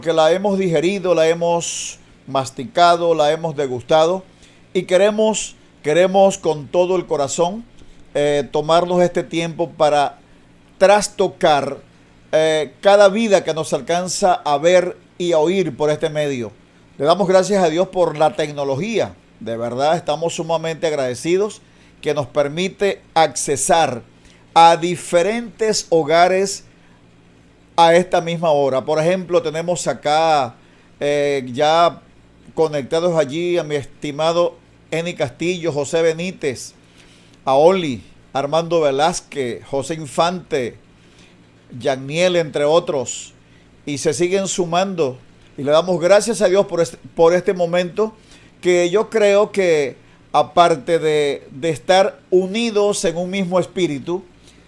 Que la hemos digerido, la hemos masticado, la hemos degustado y queremos con todo el corazón tomarnos este tiempo para trastocar cada vida que nos alcanza a ver y a oír por este medio. Le damos gracias a Dios por la tecnología. De verdad estamos sumamente agradecidos que nos permite accesar a diferentes hogares a esta misma hora. Por ejemplo, tenemos acá ya conectados allí a mi estimado Eni Castillo, José Benítez, a Oli, Armando Velázquez, José Infante, Yaniel, entre otros. Y se siguen sumando. Y le damos gracias a Dios por este momento que yo creo que aparte de estar unidos en un mismo espíritu,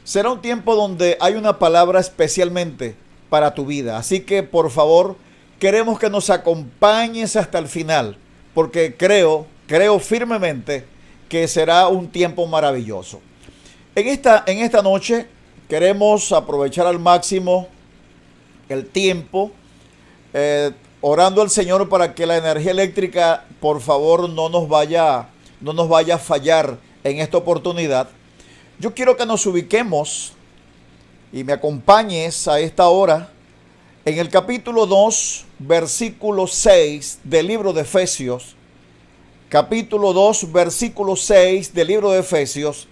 será un tiempo donde hay una palabra especialmente para tu vida. Así que por favor, queremos que nos acompañes hasta el final, porque creo firmemente que será un tiempo maravilloso. En esta noche queremos aprovechar al máximo el tiempo, orando al Señor para que la energía eléctrica, por favor, no nos vaya a fallar en esta oportunidad. Yo quiero que nos ubiquemos y me acompañes a esta hora en el capítulo 2, versículo 6 del libro de Efesios. Capítulo 2, versículo 6 del libro de Efesios.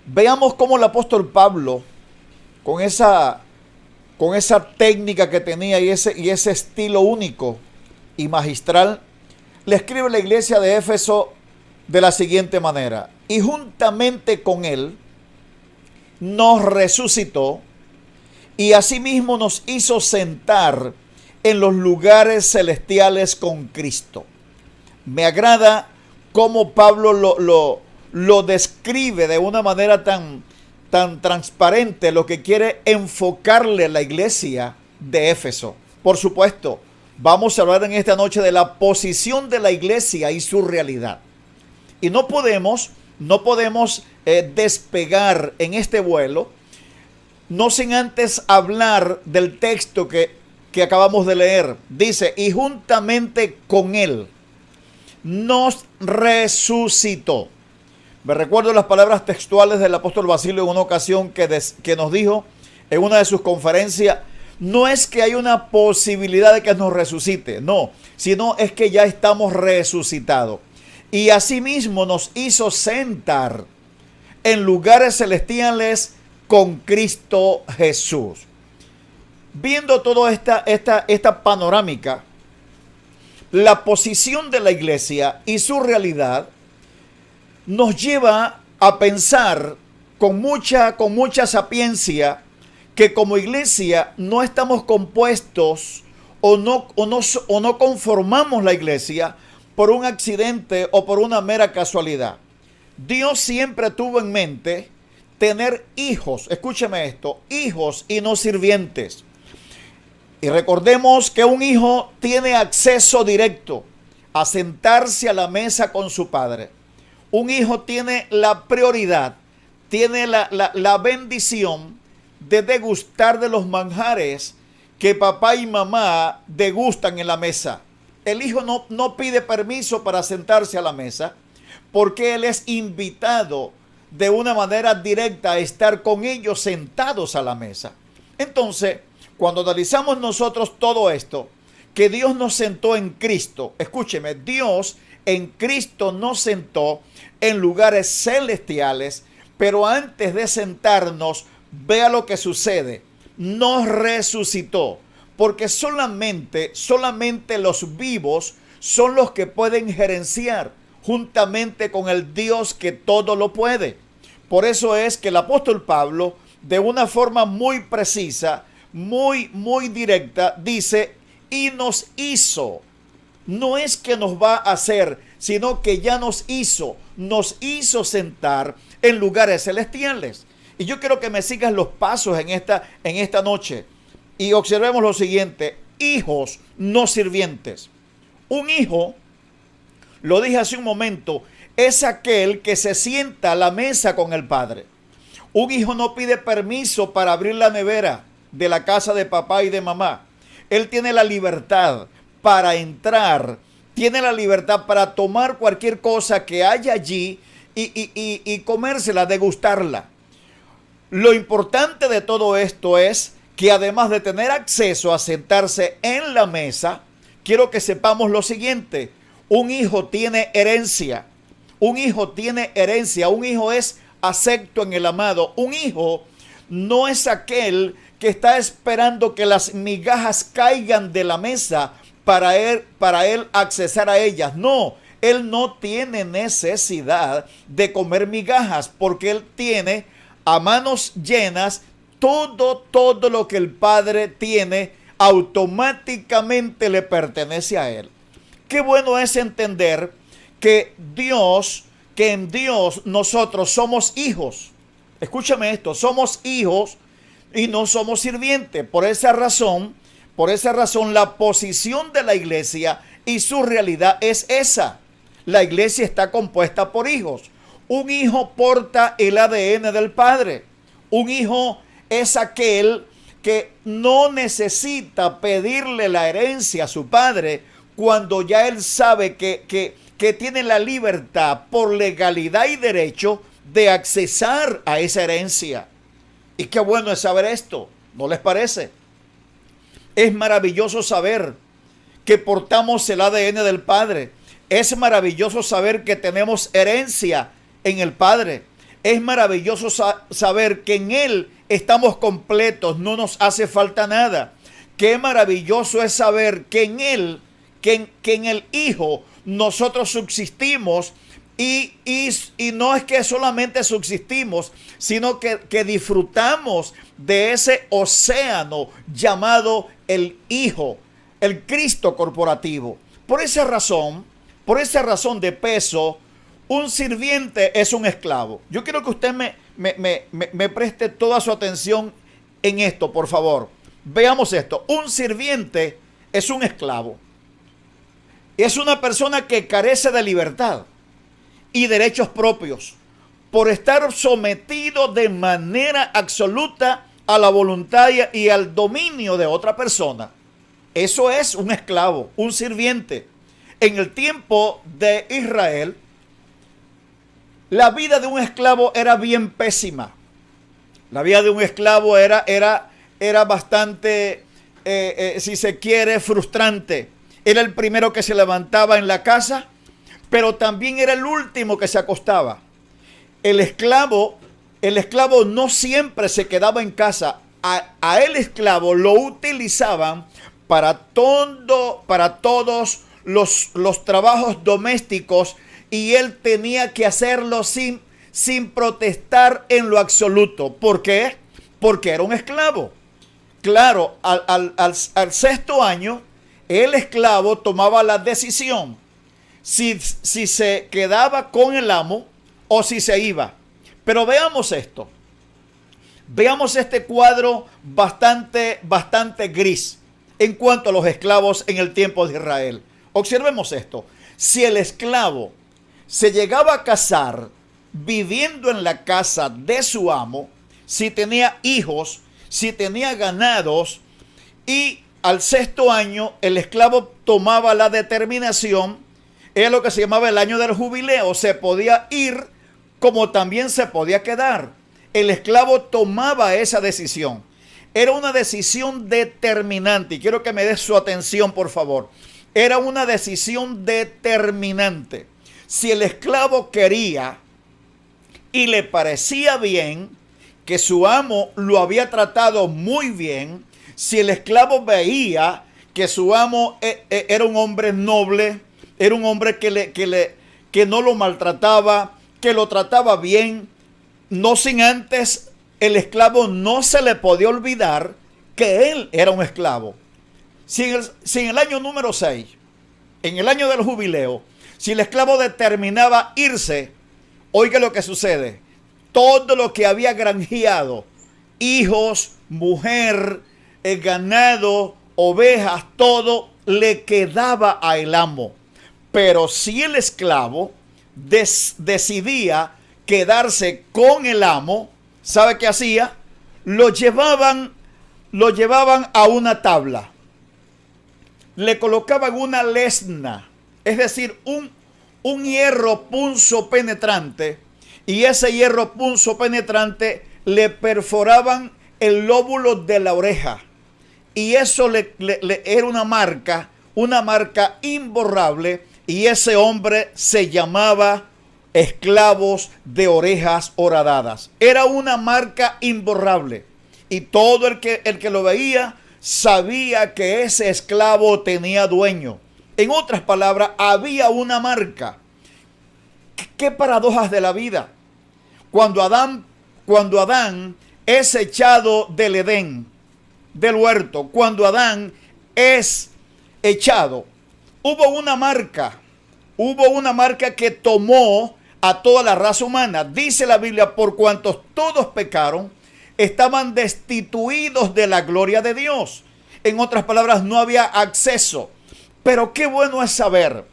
Veamos cómo el apóstol Pablo, con esa técnica que tenía y ese estilo único y magistral, le escribe a la iglesia de Éfeso de la siguiente manera: y juntamente con él nos resucitó y asimismo nos hizo sentar en los lugares celestiales con Cristo. Me agrada cómo Pablo lo describe de una manera tan transparente, lo que quiere enfocarle a la iglesia de Éfeso. Por supuesto, vamos a hablar en esta noche de la posición de la iglesia y su realidad. Y no podemos despegar en este vuelo, no sin antes hablar del texto que acabamos de leer. Dice, y juntamente con él nos resucitó. Me recuerdo las palabras textuales del apóstol Basilio en una ocasión que nos dijo en una de sus conferencias: no es que hay una posibilidad de que nos resucite, no, sino es que ya estamos resucitados. Y asimismo nos hizo sentar en lugares celestiales con Cristo Jesús. Viendo toda esta panorámica, la posición de la iglesia y su realidad nos lleva a pensar con mucha sapiencia que como iglesia no estamos compuestos o no conformamos la iglesia por un accidente o por una mera casualidad. Dios siempre tuvo en mente tener hijos, escúcheme esto, hijos y no sirvientes. Y recordemos que un hijo tiene acceso directo a sentarse a la mesa con su padre. Un hijo tiene la prioridad, tiene la bendición de degustar de los manjares que papá y mamá degustan en la mesa. El hijo no pide permiso para sentarse a la mesa, porque él es invitado de una manera directa a estar con ellos sentados a la mesa. Entonces, cuando analizamos nosotros todo esto, que Dios nos sentó en Cristo, escúcheme, Dios en Cristo nos sentó en lugares celestiales, pero antes de sentarnos, vea lo que sucede, nos resucitó, porque solamente los vivos son los que pueden gerenciar juntamente con el Dios que todo lo puede. Por eso es que el apóstol Pablo, de una forma muy precisa, muy directa, dice, y nos hizo. No es que nos va a hacer, sino que ya nos hizo sentar en lugares celestiales. Y yo quiero que me sigas los pasos en esta noche y observemos lo siguiente: hijos, no sirvientes. Un hijo, lo dije hace un momento, es aquel que se sienta a la mesa con el padre. Un hijo no pide permiso para abrir la nevera de la casa de papá y de mamá. Él tiene la libertad para entrar, tiene la libertad para tomar cualquier cosa que haya allí y comérsela, degustarla. Lo importante de todo esto es que además de tener acceso a sentarse en la mesa, quiero que sepamos lo siguiente: un hijo tiene herencia, un hijo tiene herencia, un hijo es acepto en el amado. Un hijo no es aquel que está esperando que las migajas caigan de la mesa para él accesar a ellas. No, él no tiene necesidad de comer migajas porque él tiene a manos llenas todo lo que el Padre tiene, automáticamente le pertenece a él. Qué bueno es entender que en Dios nosotros somos hijos. Escúchame esto, somos hijos y no somos sirvientes. Por esa razón, la posición de la iglesia y su realidad es esa. La iglesia está compuesta por hijos. Un hijo porta el ADN del Padre. Un hijo es aquel que no necesita pedirle la herencia a su padre cuando ya él sabe que tiene la libertad por legalidad y derecho de accesar a esa herencia. Y qué bueno es saber esto, ¿no les parece? Es maravilloso saber que portamos el ADN del Padre. Es maravilloso saber que tenemos herencia en el Padre. Es maravilloso saber que en Él estamos completos, no nos hace falta nada. Qué maravilloso es saber que en Él, que en el Hijo, nosotros subsistimos y no es que solamente subsistimos, sino que disfrutamos de ese océano llamado el Hijo, el Cristo corporativo. Por esa razón de peso, un sirviente es un esclavo. Yo quiero que usted me preste toda su atención en esto, por favor. Veamos esto. Un sirviente es un esclavo. Es una persona que carece de libertad y derechos propios por estar sometido de manera absoluta a la voluntad y al dominio de otra persona. Eso es un esclavo, un sirviente. En el tiempo de Israel, la vida de un esclavo era bien pésima. La vida de un esclavo era bastante, si se quiere, frustrante. Era el primero que se levantaba en la casa, pero también era el último que se acostaba. El esclavo no siempre se quedaba en casa. A el esclavo lo utilizaban para todos los trabajos domésticos y él tenía que hacerlo sin protestar en lo absoluto. ¿Por qué? Porque era un esclavo. Claro, al sexto año, el esclavo tomaba la decisión si se quedaba con el amo o si se iba. Pero veamos esto. Veamos este cuadro bastante gris en cuanto a los esclavos en el tiempo de Israel. Observemos esto. Si el esclavo se llegaba a casar viviendo en la casa de su amo, si tenía hijos, si tenía ganados, y al sexto año el esclavo tomaba la determinación, era lo que se llamaba el año del jubileo, se podía ir como también se podía quedar. El esclavo tomaba esa decisión. Era una decisión determinante, y quiero que me des su atención, por favor. Era una decisión determinante. Si el esclavo quería y le parecía bien, que su amo lo había tratado muy bien, si el esclavo veía que su amo era un hombre noble, era un hombre que no lo maltrataba, que lo trataba bien, no sin antes el esclavo no se le podía olvidar que él era un esclavo. Si en el año número 6, en el año del jubileo, si el esclavo determinaba irse, oiga lo que sucede. Todo lo que había granjeado, hijos, mujer, ganado, ovejas, todo le quedaba a el amo. Pero si el esclavo decidía quedarse con el amo, ¿sabe qué hacía? Lo llevaban a una tabla. le colocaban una lesna, es decir, un hierro punzo penetrante, y ese hierro punzo penetrante le perforaban el lóbulo de la oreja, y eso le era una marca imborrable, y ese hombre se llamaba esclavos de orejas horadadas. Era una marca imborrable, y todo el que lo veía sabía que ese esclavo tenía dueño. En otras palabras, había una marca. ¿Qué paradojas de la vida? Cuando Adán es echado del Edén, del huerto, cuando Adán es echado, hubo una marca que tomó a toda la raza humana. Dice la Biblia, por cuantos todos pecaron, estaban destituidos de la gloria de Dios. En otras palabras, no había acceso. Pero qué bueno es saber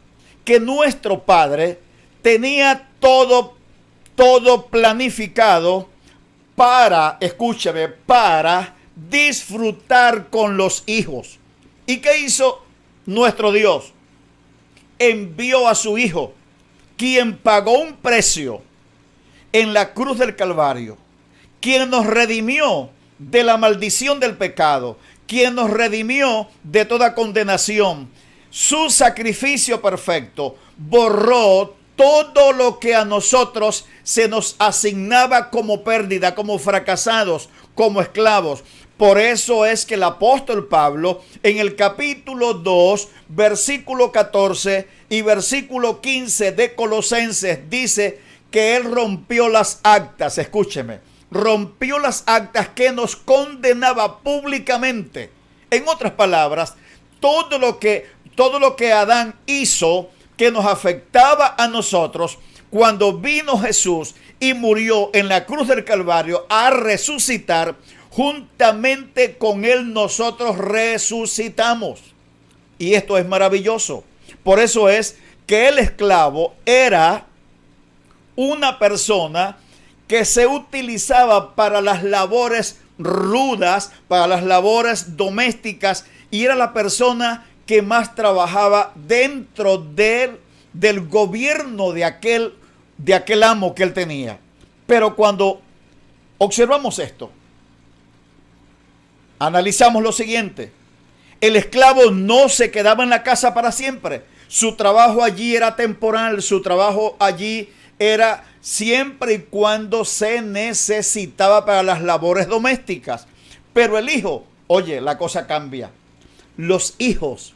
que nuestro Padre tenía todo planificado para, escúchame, para disfrutar con los hijos. ¿Y qué hizo nuestro Dios? Envió a su Hijo, quien pagó un precio en la cruz del Calvario, quien nos redimió de la maldición del pecado, quien nos redimió de toda condenación. Su sacrificio perfecto borró todo lo que a nosotros se nos asignaba como pérdida, como fracasados, como esclavos. Por eso es que el apóstol Pablo, en el capítulo 2, versículo 14 y versículo 15 de Colosenses, dice que él rompió las actas. Escúcheme, rompió las actas que nos condenaba públicamente. En otras palabras, todo lo que Adán hizo que nos afectaba a nosotros, cuando vino Jesús y murió en la cruz del Calvario a resucitar, juntamente con él nosotros resucitamos. Y esto es maravilloso. Por eso es que el esclavo era una persona que se utilizaba para las labores rudas, para las labores domésticas, y era la persona que más trabajaba dentro del gobierno de aquel amo que él tenía. Pero cuando observamos esto, analizamos lo siguiente: el esclavo no se quedaba en la casa para siempre. Su trabajo allí era temporal, su trabajo allí era siempre y cuando se necesitaba para las labores domésticas. Pero el hijo, oye, la cosa cambia. Los hijos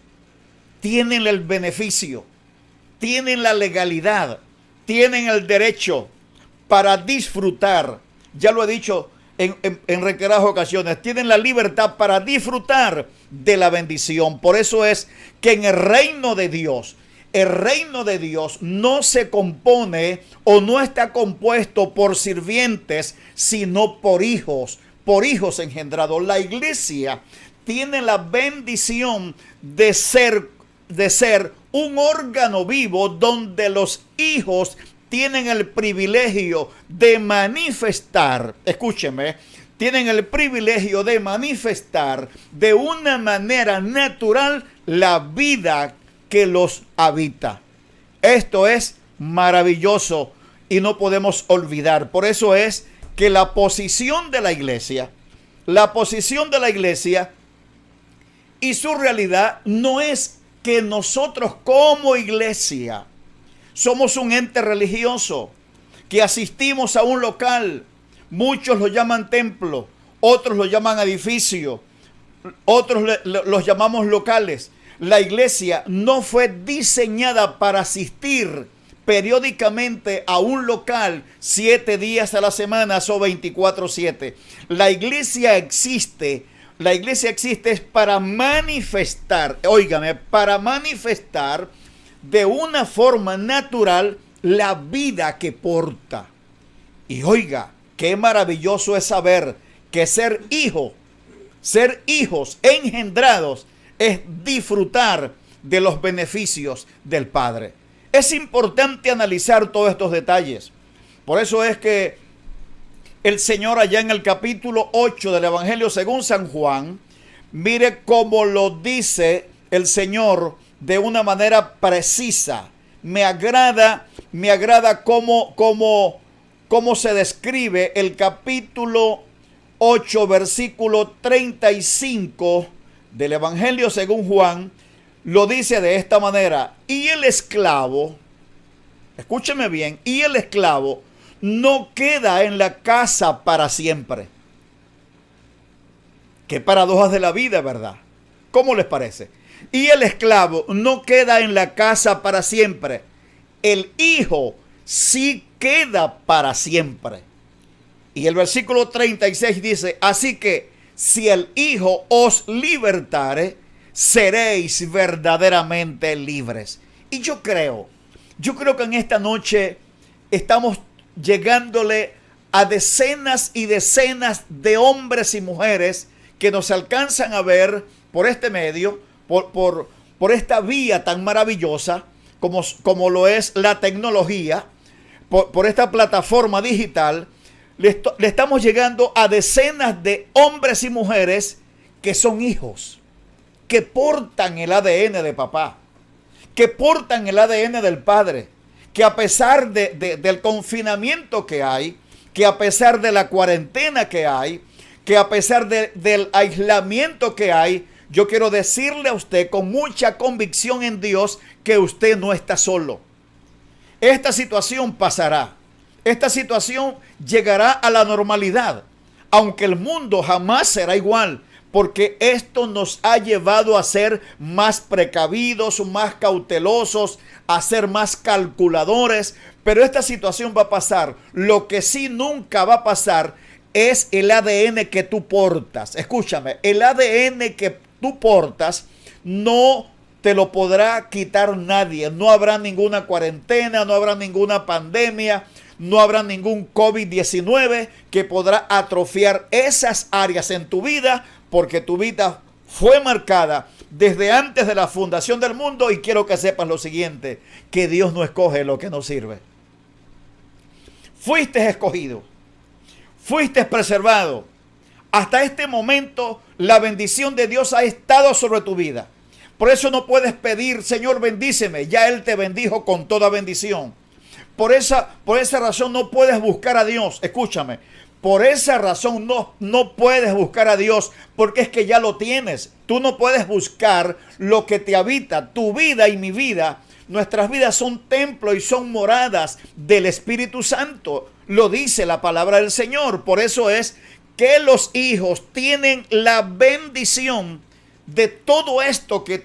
tienen el beneficio, tienen la legalidad, tienen el derecho para disfrutar. Ya lo he dicho en reiteradas ocasiones, tienen la libertad para disfrutar de la bendición. Por eso es que en el reino de Dios no se compone o no está compuesto por sirvientes, sino por hijos engendrados. La iglesia tiene la bendición de ser un órgano vivo donde los hijos tienen el privilegio de manifestar, escúcheme, tienen el privilegio de manifestar de una manera natural la vida que los habita. Esto es maravilloso y no podemos olvidar. Por eso es que la posición de la iglesia y su realidad no es que nosotros como iglesia somos un ente religioso, que asistimos a un local. Muchos lo llaman templo, otros lo llaman edificio, otros los llamamos locales. La iglesia no fue diseñada para asistir periódicamente a un local 7 días a la semana o 24/7. La iglesia existe es para manifestar, óigame, para manifestar de una forma natural la vida que porta. Y oiga, qué maravilloso es saber que ser hijos engendrados es disfrutar de los beneficios del Padre. Es importante analizar todos estos detalles. Por eso es que el Señor allá en el capítulo 8 del Evangelio según San Juan, mire cómo lo dice el Señor de una manera precisa. Me agrada cómo se describe el capítulo 8, versículo 35 del Evangelio según Juan. Lo dice de esta manera: y el esclavo, escúcheme bien, y el esclavo no queda en la casa para siempre. Qué paradojas de la vida, ¿verdad? ¿Cómo les parece? Y el esclavo no queda en la casa para siempre. El hijo sí queda para siempre. Y el versículo 36 dice: así que si el hijo os libertare, seréis verdaderamente libres. Y yo creo que en esta noche estamos llegándole a decenas y decenas de hombres y mujeres que nos alcanzan a ver por este medio, por esta vía tan maravillosa como lo es la tecnología, por esta plataforma digital. Le estamos llegando a decenas de hombres y mujeres que son hijos, que portan el ADN de papá, que portan el ADN del padre, que a pesar del confinamiento que hay, que a pesar de la cuarentena que hay, que a pesar del aislamiento que hay, yo quiero decirle a usted con mucha convicción en Dios que usted no está solo. Esta situación pasará. Esta situación llegará a la normalidad, aunque el mundo jamás será igual, porque esto nos ha llevado a ser más precavidos, más cautelosos, a ser más calculadores, pero esta situación va a pasar. Lo que sí nunca va a pasar es el ADN que tú portas. Escúchame, el ADN que tú portas no te lo podrá quitar nadie. No habrá ninguna cuarentena, no habrá ninguna pandemia, no habrá ningún COVID-19 que podrá atrofiar esas áreas en tu vida, porque tu vida fue marcada desde antes de la fundación del mundo. Y quiero que sepas lo siguiente, que Dios no escoge lo que no sirve. Fuiste escogido, fuiste preservado. Hasta este momento la bendición de Dios ha estado sobre tu vida. Por eso no puedes pedir: Señor, bendíceme. Ya Él te bendijo con toda bendición. Por esa razón no puedes buscar a Dios. Escúchame. Por esa razón no puedes buscar a Dios, porque es que ya lo tienes. Tú no puedes buscar lo que te habita. Tu vida y mi vida, nuestras vidas son templo y son moradas del Espíritu Santo. Lo dice la palabra del Señor. Por eso es que los hijos tienen la bendición de todo esto que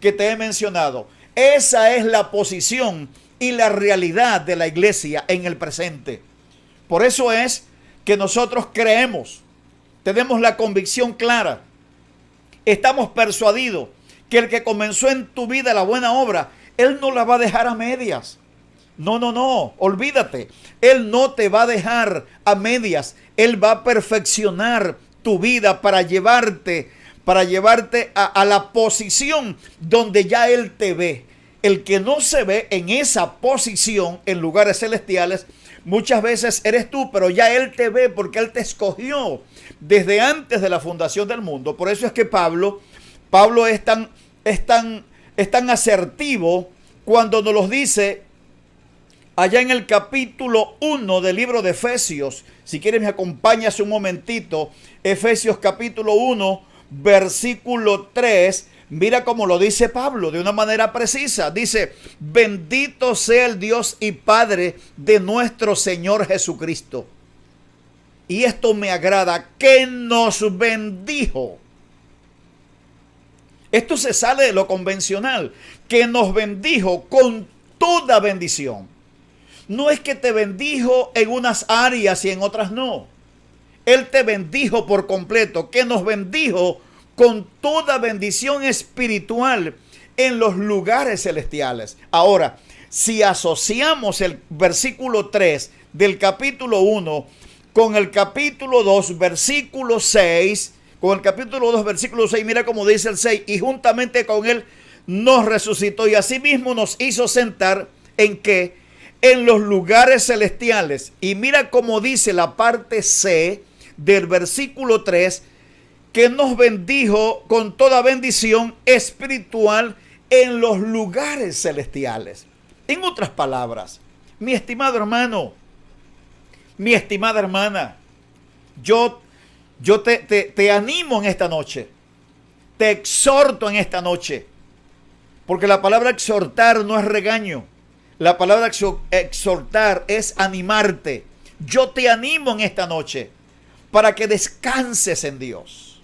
te he mencionado. Esa es la posición y la realidad de la iglesia en el presente. Por eso es que nosotros creemos, tenemos la convicción clara, estamos persuadidos que el que comenzó en tu vida la buena obra, Él no la va a dejar a medias. No, olvídate. Él no te va a dejar a medias. Él va a perfeccionar tu vida para llevarte a la posición donde ya Él te ve. El que no se ve en esa posición en lugares celestiales, muchas veces eres tú, pero ya Él te ve porque Él te escogió desde antes de la fundación del mundo. Por eso es que Pablo es tan asertivo cuando nos los dice allá en el capítulo 1 del libro de Efesios. Si quieres me acompañas un momentito. Efesios capítulo 1, versículo 3. Mira cómo lo dice Pablo de una manera precisa. Dice: bendito sea el Dios y Padre de nuestro Señor Jesucristo. Y esto me agrada, que nos bendijo. Esto se sale de lo convencional. Que nos bendijo con toda bendición. No es que te bendijo en unas áreas y en otras no. Él te bendijo por completo. Que nos bendijo con toda bendición espiritual en los lugares celestiales. Ahora, si asociamos el versículo 3 del capítulo 1 con el capítulo 2, versículo 6, mira cómo dice el 6: y juntamente con Él nos resucitó y asimismo nos hizo sentar en qué, en los lugares celestiales. Y mira cómo dice la parte C del versículo 3: que nos bendijo con toda bendición espiritual en los lugares celestiales. En otras palabras, mi estimado hermano, mi estimada hermana, yo te animo en esta noche, te exhorto en esta noche, porque la palabra exhortar no es regaño, la palabra exhortar es animarte. Yo te animo en esta noche para que descanses en Dios.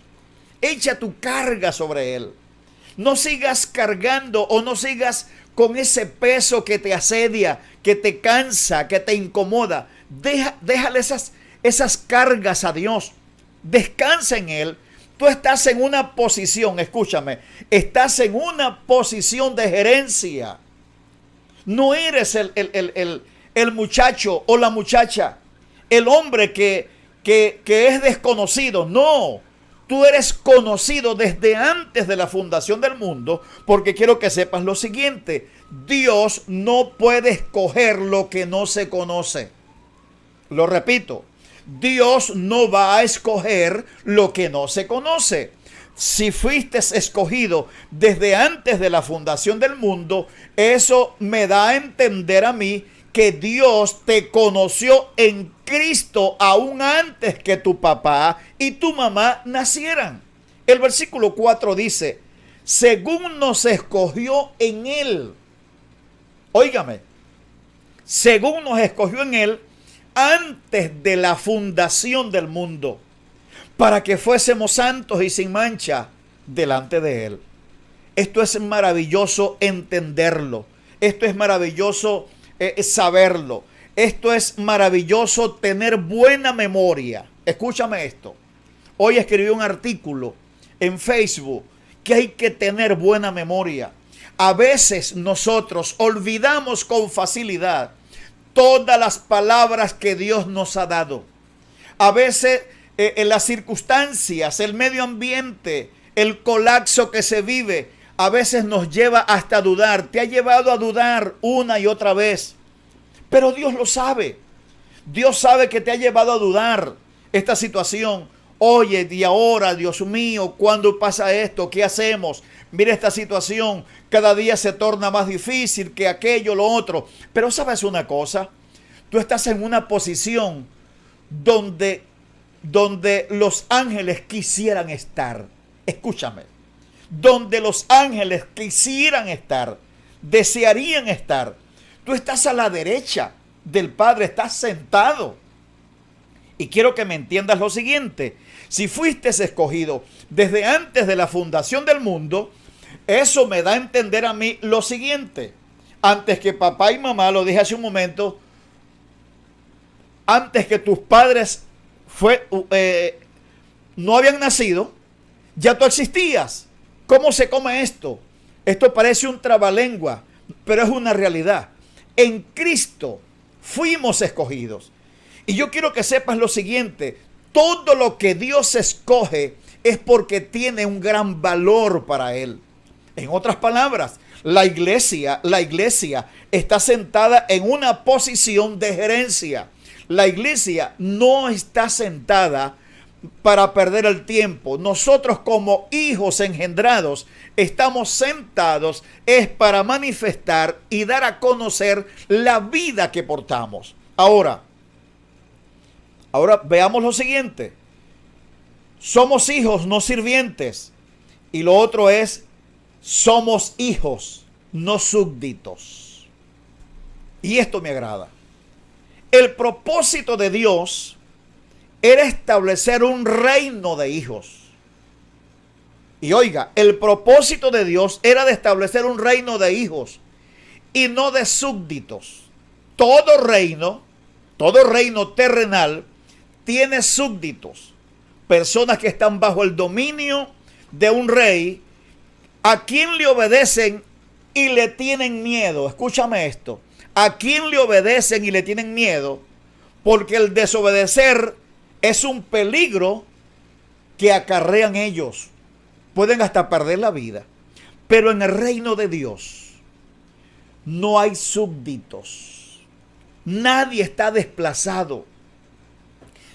Echa tu carga sobre Él. No sigas cargando o no sigas con ese peso que te asedia, que te cansa, que te incomoda. Déjale esas cargas a Dios. Descansa en Él. Tú estás en una posición, escúchame, estás en una posición de gerencia. No eres el muchacho o la muchacha, el hombre que es desconocido. No, tú eres conocido desde antes de la fundación del mundo, porque quiero que sepas lo siguiente: Dios no puede escoger lo que no se conoce. Lo repito, Dios no va a escoger lo que no se conoce. Si fuiste escogido desde antes de la fundación del mundo, eso me da a entender a mí que Dios te conoció en Cristo aún antes que tu papá y tu mamá nacieran. El versículo 4 dice, según nos escogió en Él. Óigame, según nos escogió en Él antes de la fundación del mundo, para que fuésemos santos y sin mancha delante de Él. Esto es maravilloso entenderlo. Esto es maravilloso saberlo. Esto es maravilloso tener buena memoria. Escúchame esto. Hoy escribí un artículo en Facebook que hay que tener buena memoria. A veces nosotros olvidamos con facilidad todas las palabras que Dios nos ha dado. A veces en las circunstancias, el medio ambiente, el colapso que se vive, a veces nos lleva hasta dudar. Te ha llevado a dudar una y otra vez. Pero Dios lo sabe. Dios sabe que te ha llevado a dudar esta situación. Oye, y ahora, Dios mío, ¿cuándo pasa esto? ¿Qué hacemos? Mira esta situación. Cada día se torna más difícil que aquello, lo otro. Pero ¿sabes una cosa? Tú estás en una posición donde los ángeles quisieran estar. Escúchame. Donde los ángeles quisieran estar, desearían estar. Tú estás a la derecha del Padre, estás sentado. Y quiero que me entiendas lo siguiente: si fuiste escogido desde antes de la fundación del mundo, eso me da a entender a mí lo siguiente. Antes que papá y mamá, lo dije hace un momento, antes que tus padres no habían nacido, ya tú existías. ¿Cómo se come esto? Esto parece un trabalengua, pero es una realidad. En Cristo fuimos escogidos. Y yo quiero que sepas lo siguiente: todo lo que Dios escoge es porque tiene un gran valor para Él. En otras palabras, la iglesia está sentada en una posición de gerencia. La iglesia no está sentada para perder el tiempo. Nosotros, como hijos engendrados, estamos sentados es para manifestar y dar a conocer la vida que portamos. Ahora veamos lo siguiente: somos hijos, no sirvientes. Y lo otro es, somos hijos, no súbditos. Y esto me agrada. El propósito de Dios era establecer un reino de hijos. Y oiga, el propósito de Dios era de establecer un reino de hijos y no de súbditos. Todo reino terrenal tiene súbditos, personas que están bajo el dominio de un rey, a quien le obedecen y le tienen miedo. Escúchame esto: a quien le obedecen y le tienen miedo, porque el desobedecer es un peligro que acarrean ellos. Pueden hasta perder la vida. Pero en el reino de Dios no hay súbditos. Nadie está desplazado.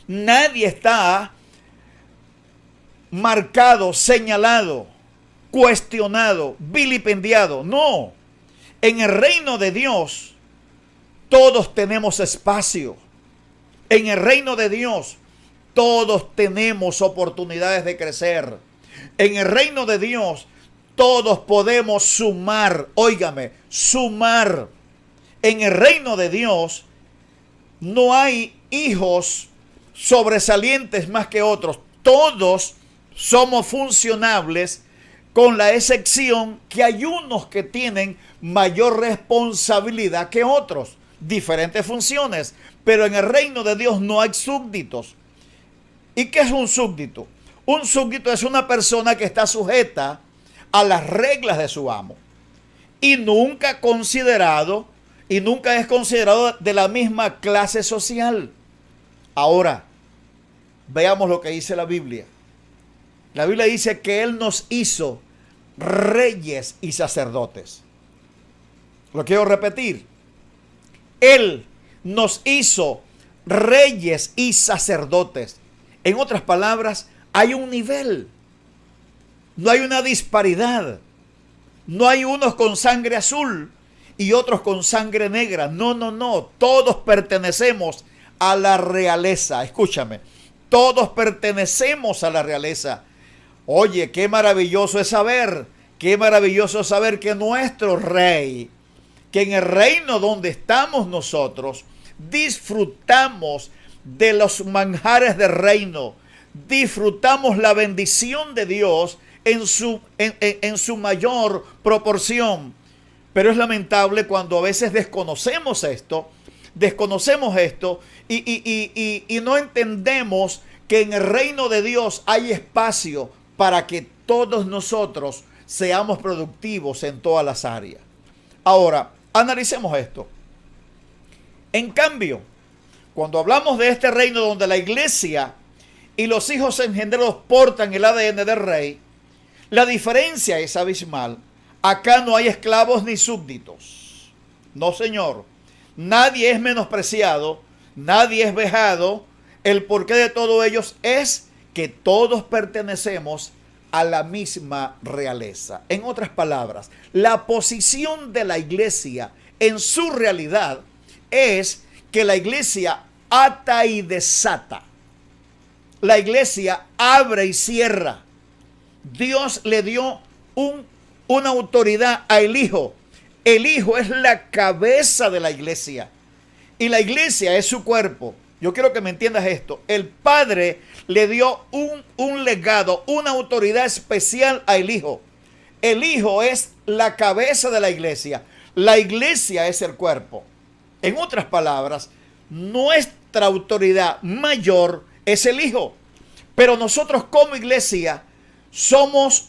Nadie está marcado, señalado, cuestionado, vilipendiado. No, en el reino de Dios todos tenemos espacio. En el reino de Dios todos tenemos oportunidades de crecer. En el reino de Dios todos podemos sumar, óigame, sumar. En el reino de Dios no hay hijos sobresalientes más que otros. Todos somos funcionables, con la excepción que hay unos que tienen mayor responsabilidad que otros, diferentes funciones, pero en el reino de Dios no hay súbditos. ¿Y qué es un súbdito? Un súbdito es una persona que está sujeta a las reglas de su amo y nunca es considerado de la misma clase social. Ahora, veamos lo que dice la Biblia. La Biblia dice que Él nos hizo reyes y sacerdotes. Lo quiero repetir. Él nos hizo reyes y sacerdotes. En otras palabras, hay un nivel. No hay una disparidad. No hay unos con sangre azul y otros con sangre negra. No, no, no. Todos pertenecemos a la realeza. Escúchame. Todos pertenecemos a la realeza. Oye, qué maravilloso es saber que nuestro rey, que en el reino donde estamos nosotros, disfrutamos de los manjares del reino, disfrutamos la bendición de Dios en su mayor proporción. Pero es lamentable cuando a veces desconocemos esto y no entendemos que en el reino de Dios hay espacio para que todos nosotros seamos productivos en todas las áreas. Ahora, analicemos esto. En cambio, cuando hablamos de este reino donde la iglesia y los hijos engendrados portan el ADN del rey, la diferencia es abismal. Acá no hay esclavos ni súbditos. No, señor. Nadie es menospreciado, nadie es vejado. El porqué de todo ello es que todos pertenecemos a la misma realeza. En otras palabras, la posición de la iglesia en su realidad es que la iglesia ata y desata. La iglesia abre y cierra. Dios le dio una autoridad al Hijo. El Hijo es la cabeza de la iglesia y la iglesia es su cuerpo. Yo quiero que me entiendas esto. El Padre le dio un legado, una autoridad especial al Hijo. El Hijo es la cabeza de la iglesia. La iglesia es el cuerpo. En otras palabras, nuestra autoridad mayor es el Hijo. Pero nosotros como iglesia somos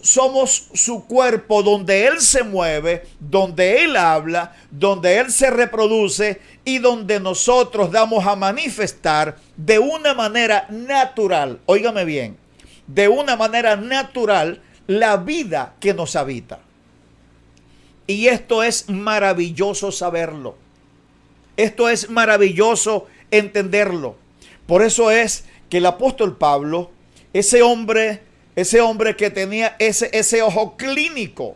su cuerpo, donde Él se mueve, donde Él habla, donde Él se reproduce y donde nosotros damos a manifestar de una manera natural, óigame bien, de una manera natural la vida que nos habita. Y esto es maravilloso saberlo. Esto es maravilloso entenderlo. Por eso es que el apóstol Pablo, ese hombre que tenía ese ojo clínico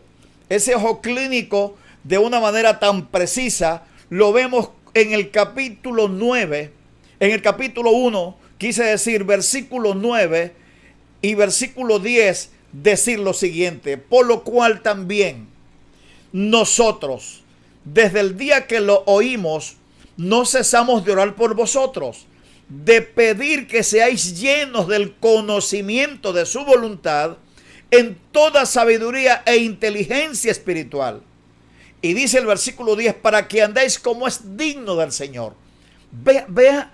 de una manera tan precisa, lo vemos en el capítulo 9, en el capítulo 1, quise decir versículo 9 y versículo 10, decir lo siguiente: por lo cual también nosotros, desde el día que lo oímos, no cesamos de orar por vosotros, de pedir que seáis llenos del conocimiento de su voluntad en toda sabiduría e inteligencia espiritual. Y dice el versículo 10, para que andéis como es digno del Señor. Vea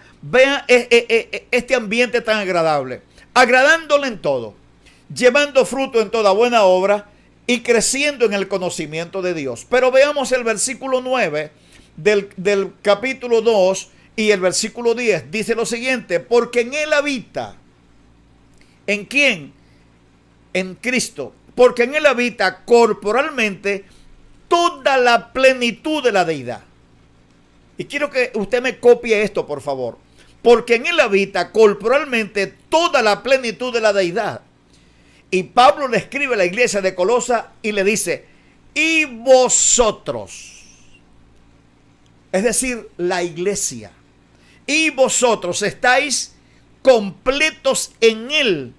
este ambiente tan agradable, agradándole en todo, llevando fruto en toda buena obra y creciendo en el conocimiento de Dios. Pero veamos el versículo 9 del capítulo 2 y el versículo 10. Dice lo siguiente: porque en Él habita. ¿En quién? En Cristo. Porque en Él habita corporalmente toda la plenitud de la deidad. Y quiero que usted me copie esto, por favor. Porque en Él habita corporalmente toda la plenitud de la deidad. Y Pablo le escribe a la iglesia de Colosa y le dice, y vosotros, es decir, la iglesia, y vosotros estáis completos en él,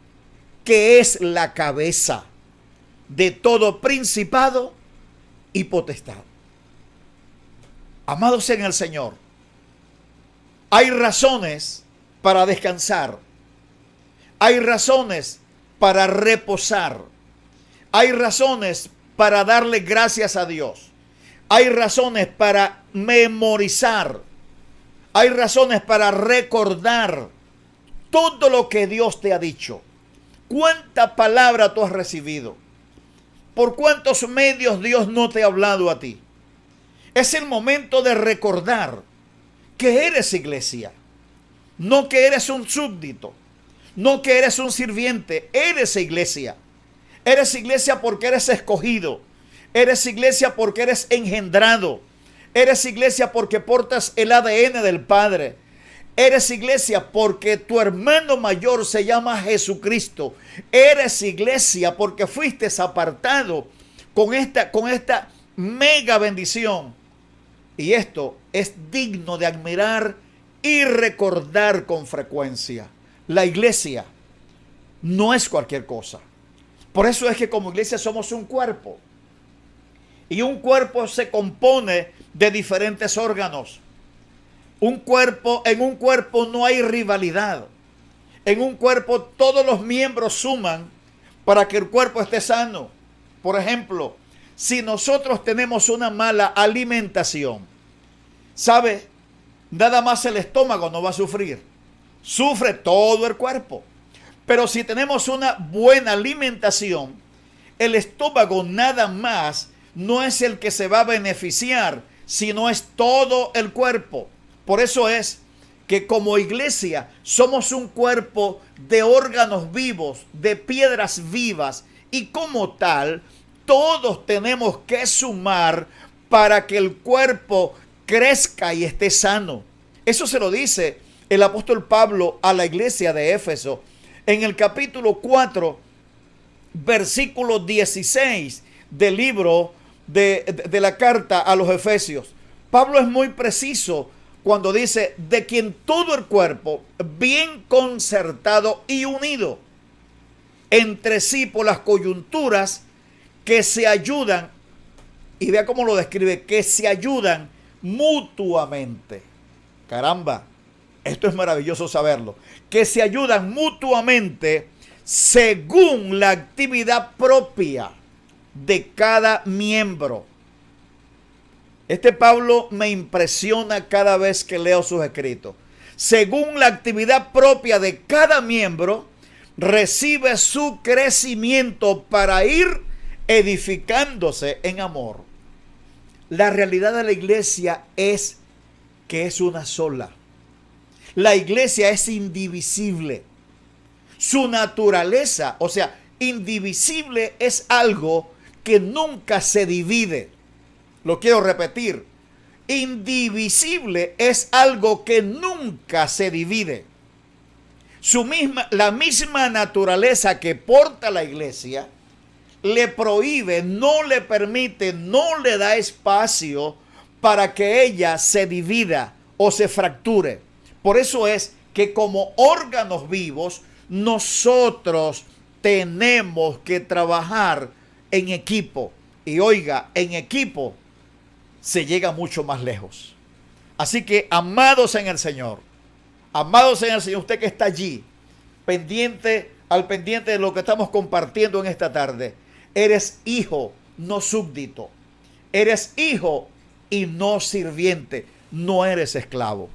que es la cabeza de todo principado y potestad. Amados en el Señor, hay razones para descansar, hay razones para reposar, hay razones para darle gracias a Dios, hay razones para memorizar, hay razones para recordar todo lo que Dios te ha dicho. ¿Cuánta palabra tú has recibido? ¿Por cuántos medios Dios no te ha hablado a ti? Es el momento de recordar que eres iglesia, no que eres un súbdito, no que eres un sirviente, eres iglesia. Eres iglesia porque eres escogido, eres iglesia porque eres engendrado, eres iglesia porque portas el ADN del Padre, eres iglesia porque tu hermano mayor se llama Jesucristo, eres iglesia porque fuiste apartado con esta mega bendición. Y esto es digno de admirar y recordar con frecuencia. La iglesia no es cualquier cosa. Por eso es que como iglesia somos un cuerpo. Y un cuerpo se compone de diferentes órganos. En un cuerpo no hay rivalidad. En un cuerpo todos los miembros suman para que el cuerpo esté sano. Por ejemplo, si nosotros tenemos una mala alimentación, ¿sabe? Nada más el estómago no va a sufrir. Sufre todo el cuerpo. Pero si tenemos una buena alimentación, el estómago nada más no es el que se va a beneficiar, sino es todo el cuerpo. Por eso es que como iglesia somos un cuerpo de órganos vivos, de piedras vivas, y como tal, todos tenemos que sumar para que el cuerpo crezca y esté sano. Eso se lo dice el apóstol Pablo a la iglesia de Éfeso en el capítulo 4, versículo 16 del libro de la carta a los Efesios. Pablo es muy preciso cuando dice, de quien todo el cuerpo, bien concertado y unido entre sí por las coyunturas que se ayudan, y vea cómo lo describe, que se ayudan mutuamente. Caramba, esto es maravilloso saberlo. Que se ayudan mutuamente según la actividad propia de cada miembro. Este Pablo me impresiona cada vez que leo sus escritos. Según la actividad propia de cada miembro, recibe su crecimiento para ir edificándose en amor. La realidad de la iglesia es que es una sola. La iglesia es indivisible. Su naturaleza, o sea, indivisible es algo que nunca se divide. Lo quiero repetir. Indivisible es algo que nunca se divide. La misma naturaleza que porta la iglesia le prohíbe, no le permite, no le da espacio para que ella se divida o se fracture. Por eso es que como órganos vivos, nosotros tenemos que trabajar en equipo. Y oiga, en equipo se llega mucho más lejos. Así que, amados en el Señor, usted que está allí, al pendiente de lo que estamos compartiendo en esta tarde, eres hijo, no súbdito. Eres hijo y no sirviente. No eres esclavo.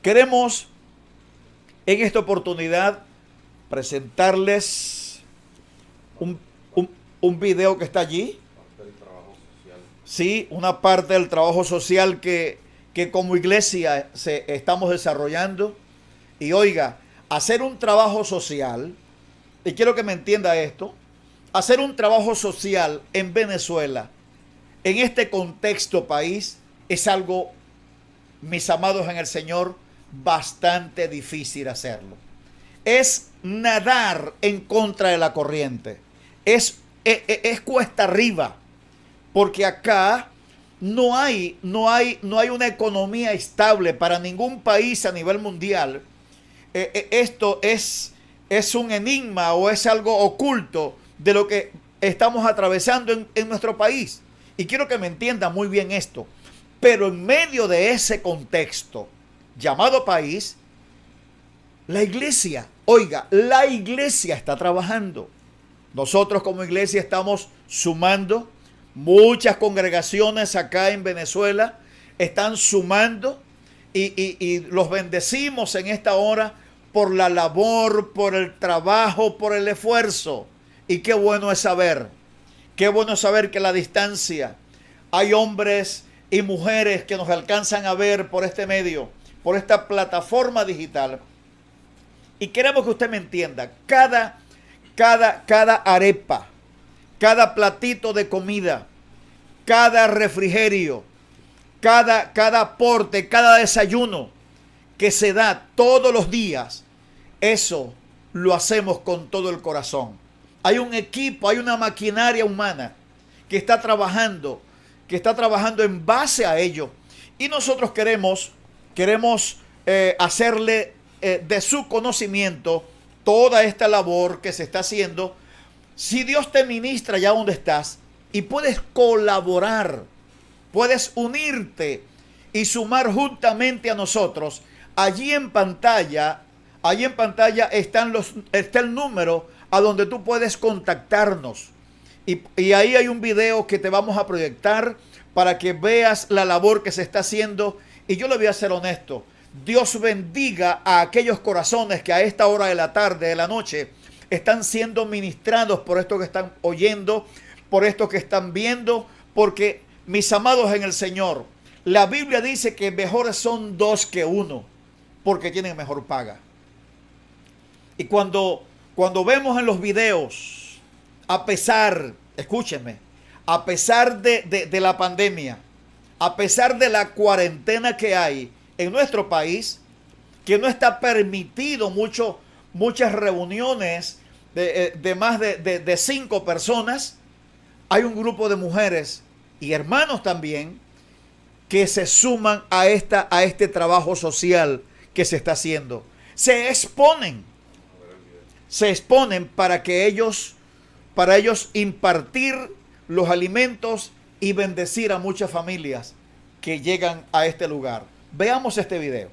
Queremos en esta oportunidad presentarles un video que está allí. Sí, una parte del trabajo social que como iglesia estamos desarrollando. Y oiga, hacer un trabajo social, y quiero que me entienda esto, hacer un trabajo social en Venezuela, en este contexto país, es algo, mis amados en el Señor, bastante difícil hacerlo. Es nadar en contra de la corriente. es cuesta arriba, porque acá no hay una economía estable para ningún país a nivel mundial. Esto es un enigma o es algo oculto de lo que estamos atravesando en nuestro país. Y quiero que me entiendan muy bien esto. Pero en medio de ese contexto llamado país, la iglesia, oiga, la iglesia está trabajando. Nosotros como iglesia estamos sumando. Muchas congregaciones acá en Venezuela están sumando y los bendecimos en esta hora por la labor, por el trabajo, por el esfuerzo. Y qué bueno es saber que a la distancia hay hombres y mujeres que nos alcanzan a ver por este medio, por esta plataforma digital. Y queremos que usted me entienda, cada arepa, cada platito de comida, cada refrigerio, cada aporte, cada desayuno que se da todos los días, eso lo hacemos con todo el corazón. Hay un equipo, hay una maquinaria humana que está trabajando en base a ello. Y nosotros queremos hacerle de su conocimiento toda esta labor que se está haciendo. Si Dios te ministra allá donde estás y puedes colaborar, puedes unirte y sumar juntamente a nosotros, allí en pantalla está el número a donde tú puedes contactarnos. Y ahí hay un video que te vamos a proyectar para que veas la labor que se está haciendo. Y yo le voy a ser honesto. Dios bendiga a aquellos corazones que a esta hora de la tarde, de la noche, están siendo ministrados por esto que están oyendo, por esto que están viendo, porque, mis amados en el Señor, la Biblia dice que mejores son dos que uno, porque tienen mejor paga. Y cuando vemos en los videos, escúchenme, a pesar de la pandemia, a pesar de la cuarentena que hay en nuestro país, que no está permitido muchas reuniones de más de 5 personas, hay un grupo de mujeres y hermanos también que se suman a este trabajo social que se está haciendo. Se exponen para ellos impartir los alimentos y bendecir a muchas familias que llegan a este lugar. Veamos este video.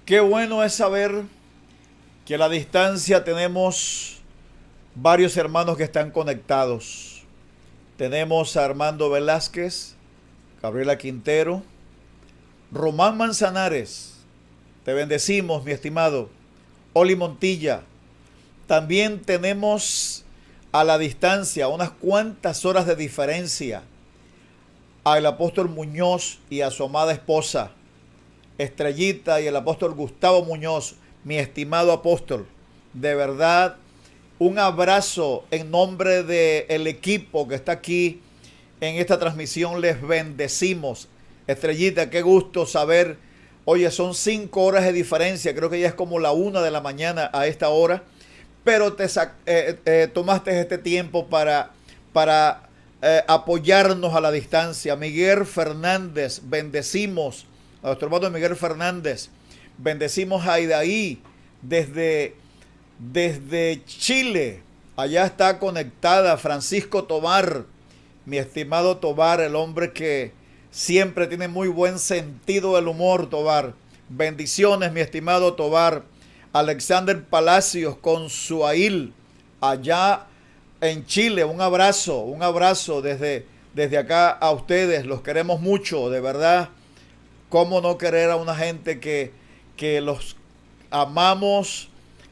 Qué bueno es saber que a la distancia tenemos varios hermanos que están conectados. Tenemos a Armando Velázquez, Gabriela Quintero, Román Manzanares. Te bendecimos, mi estimado. Oli Montilla. También tenemos a la distancia, unas cuantas horas de diferencia, al apóstol Muñoz y a su amada esposa, Estrellita, y el apóstol Gustavo Muñoz, mi estimado apóstol. De verdad, un abrazo en nombre del equipo que está aquí en esta transmisión. Les bendecimos. Estrellita, qué gusto saber. Oye, son 5 horas de diferencia. Creo que ya es como la 1 de la mañana a esta hora. Pero tomaste este tiempo para apoyarnos a la distancia. Miguel Fernández, bendecimos a nuestro hermano Miguel Fernández. Bendecimos a Idaí desde Chile. Allá está conectada Francisco Tobar, mi estimado Tobar, el hombre que siempre tiene muy buen sentido del humor, Tobar. Bendiciones, mi estimado Tobar. Alexander Palacios con Suail, allá en Chile. Un abrazo desde acá a ustedes. Los queremos mucho, de verdad. ¿Cómo no querer a una gente que los amamos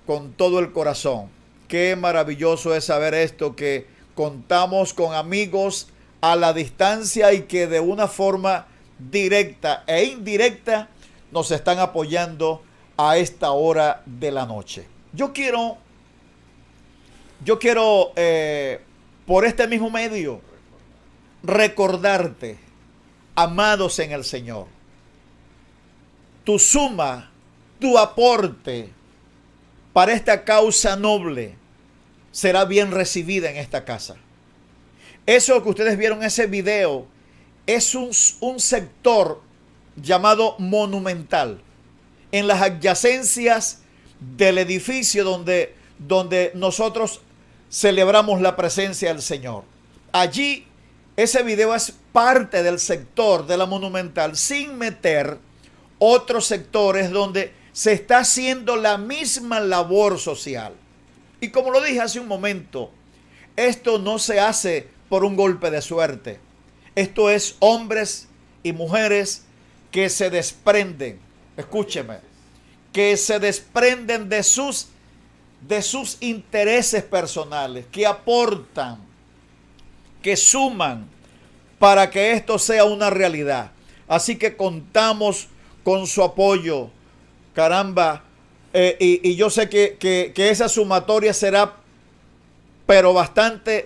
con todo el corazón? Qué maravilloso es saber esto, que contamos con amigos a la distancia y que de una forma directa e indirecta nos están apoyando a esta hora de la noche. Yo quiero por este mismo medio recordarte, amados en el Señor, tu suma, tu aporte para esta causa noble será bien recibida en esta casa. Eso que ustedes vieron en ese video es un sector llamado Monumental, en las adyacencias del edificio donde nosotros celebramos la presencia del Señor. Allí ese video es parte del sector de la Monumental, sin meter otros sectores donde se está haciendo la misma labor social. Y como lo dije hace un momento, esto no se hace por un golpe de suerte. Esto es hombres y mujeres que se desprenden, escúcheme, que se desprenden de sus intereses personales, que aportan, que suman para que esto sea una realidad. Así que contamos con su apoyo, caramba, y yo sé que esa sumatoria será, pero bastante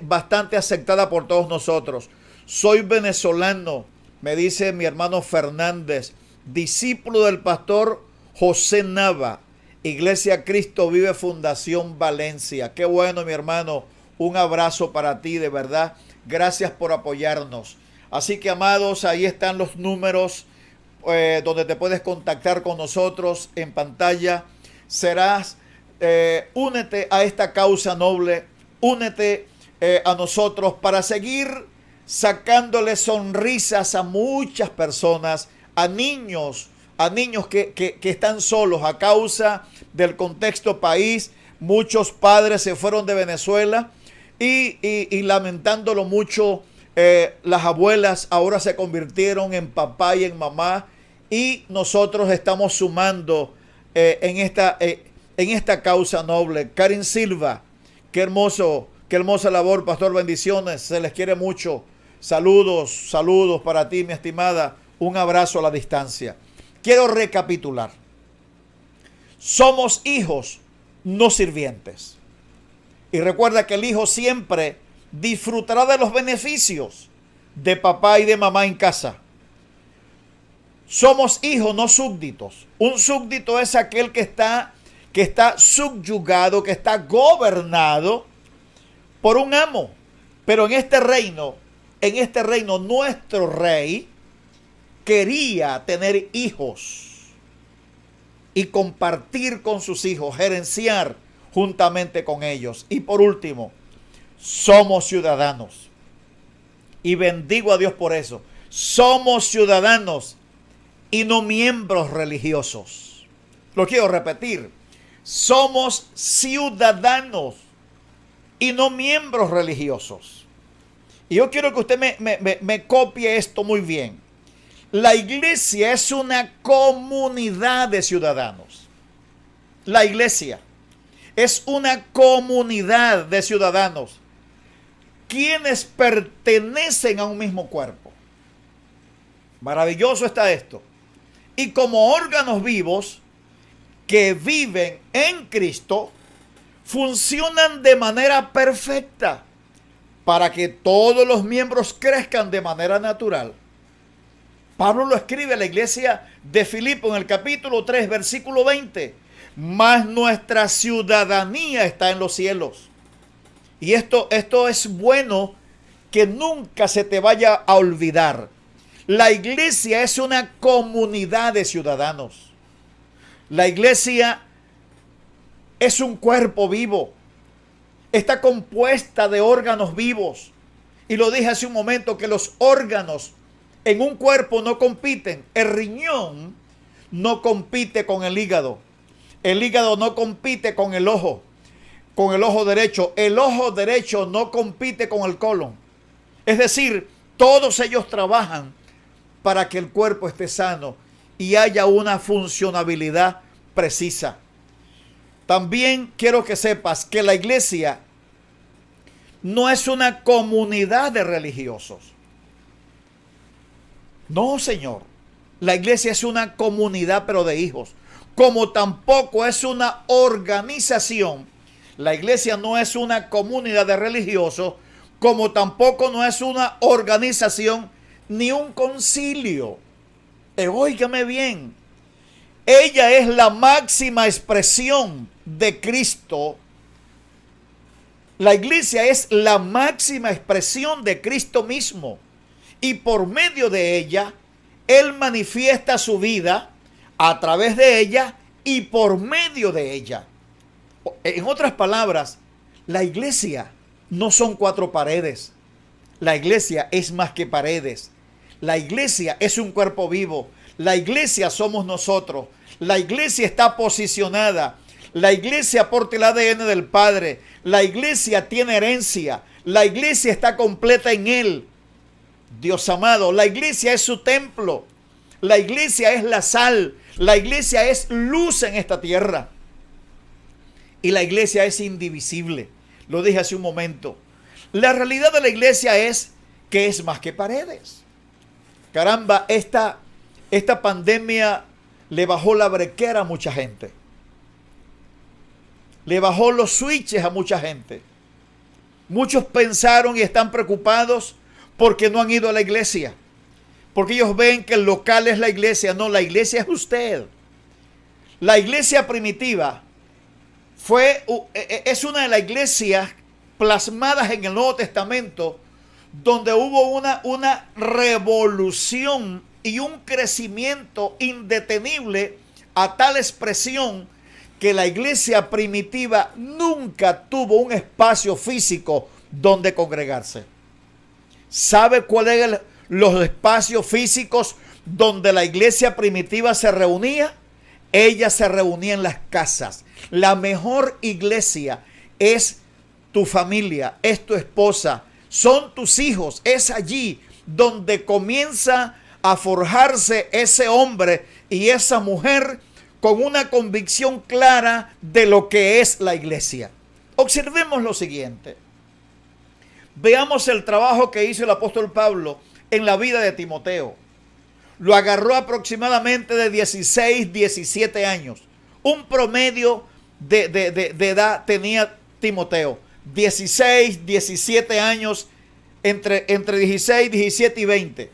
aceptada por todos nosotros. Soy venezolano, me dice mi hermano Fernández, discípulo del pastor José Nava, Iglesia Cristo Vive Fundación Valencia. Qué bueno, mi hermano, un abrazo para ti, de verdad. Gracias por apoyarnos. Así que, amados, ahí están los números donde te puedes contactar con nosotros en pantalla. Únete a esta causa noble, únete a nosotros para seguir sacándole sonrisas a muchas personas, a niños que están solos a causa del contexto país. Muchos padres se fueron de Venezuela y lamentándolo mucho, las abuelas ahora se convirtieron en papá y en mamá, y nosotros estamos sumando en esta causa noble. Karin Silva, qué hermosa labor, pastor, bendiciones, se les quiere mucho. Saludos para ti, mi estimada, un abrazo a la distancia. Quiero recapitular. Somos hijos, no sirvientes. Y recuerda que el hijo siempre disfrutará de los beneficios de papá y de mamá en casa. Somos hijos, no súbditos. Un súbdito es aquel que está subyugado, que está gobernado por un amo. Pero en este reino, nuestro rey quería tener hijos y compartir con sus hijos, gerenciar juntamente con ellos. Y por último, somos ciudadanos. Y bendigo a Dios por eso. Somos ciudadanos y no miembros religiosos. Lo quiero repetir. Somos ciudadanos y no miembros religiosos. Y yo quiero que usted me copie esto muy bien. La iglesia es una comunidad de ciudadanos. La iglesia es una comunidad de ciudadanos quienes pertenecen a un mismo cuerpo. Maravilloso está esto. Y como órganos vivos que viven en Cristo, funcionan de manera perfecta para que todos los miembros crezcan de manera natural. Pablo lo escribe a la iglesia de Filipo en el capítulo 3, versículo 20. Mas nuestra ciudadanía está en los cielos. Y esto es bueno que nunca se te vaya a olvidar. La iglesia es una comunidad de ciudadanos. La iglesia es un cuerpo vivo. Está compuesta de órganos vivos. Y lo dije hace un momento que los órganos en un cuerpo no compiten. El riñón no compite con el hígado. El hígado no compite con el ojo derecho. El ojo derecho no compite con el colon. Es decir, todos ellos trabajan para que el cuerpo esté sano y haya una funcionabilidad precisa. También quiero que sepas que la iglesia no es una comunidad de religiosos. No, Señor. La iglesia es una comunidad, pero de hijos. Como tampoco es una organización. La iglesia no es una comunidad de religiosos, como tampoco no es una organización ni un concilio. Óigame bien. Ella es la máxima expresión de Cristo. La iglesia es la máxima expresión de Cristo mismo. Y por medio de ella, Él manifiesta su vida a través de ella y por medio de ella. En otras palabras, la iglesia no son cuatro paredes. La iglesia es más que paredes. La iglesia es un cuerpo vivo. La iglesia somos nosotros. La iglesia está posicionada. La iglesia porta el ADN del Padre. La iglesia tiene herencia. La iglesia está completa en Él. Dios amado, la iglesia es su templo. La iglesia es la sal. La iglesia es luz en esta tierra. Y la iglesia es indivisible. Lo dije hace un momento. La realidad de la iglesia es que es más que paredes. Caramba, esta pandemia le bajó la brequera a mucha gente. Le bajó los switches a mucha gente. Muchos pensaron y están preocupados porque no han ido a la iglesia. Porque ellos ven que el local es la iglesia. No, la iglesia es usted. La iglesia primitiva es una de las iglesias plasmadas en el Nuevo Testamento donde hubo una revolución y un crecimiento indetenible a tal expresión que la iglesia primitiva nunca tuvo un espacio físico donde congregarse. ¿Sabe cuáles eran los espacios físicos donde la iglesia primitiva se reunía? Ella se reunía en las casas. La mejor iglesia es tu familia, es tu esposa, son tus hijos. Es allí donde comienza a forjarse ese hombre y esa mujer con una convicción clara de lo que es la iglesia. Observemos lo siguiente. Veamos el trabajo que hizo el apóstol Pablo en la vida de Timoteo. Lo agarró aproximadamente de 16, 17 años. Un promedio de edad tenía Timoteo. 16, 17 años, entre 16, 17 y 20.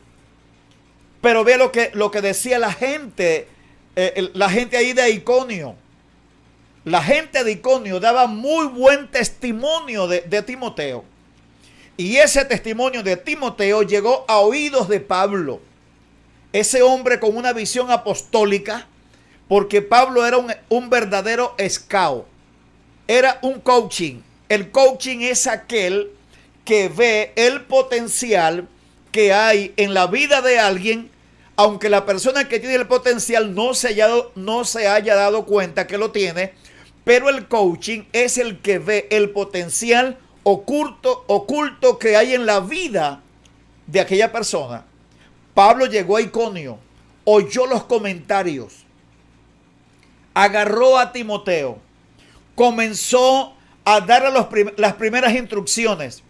Pero ve lo que decía la gente ahí de Iconio. La gente de Iconio daba muy buen testimonio de Timoteo. Y ese testimonio de Timoteo llegó a oídos de Pablo. Ese hombre con una visión apostólica, porque Pablo era un verdadero scout. Era un coaching. El coaching es aquel que ve el potencial que hay en la vida de alguien, aunque la persona que tiene el potencial no se haya dado cuenta que lo tiene, pero el coaching es el que ve el potencial oculto que hay en la vida de aquella persona. Pablo llegó a Iconio, oyó los comentarios, agarró a Timoteo, comenzó a darle las primeras instrucciones.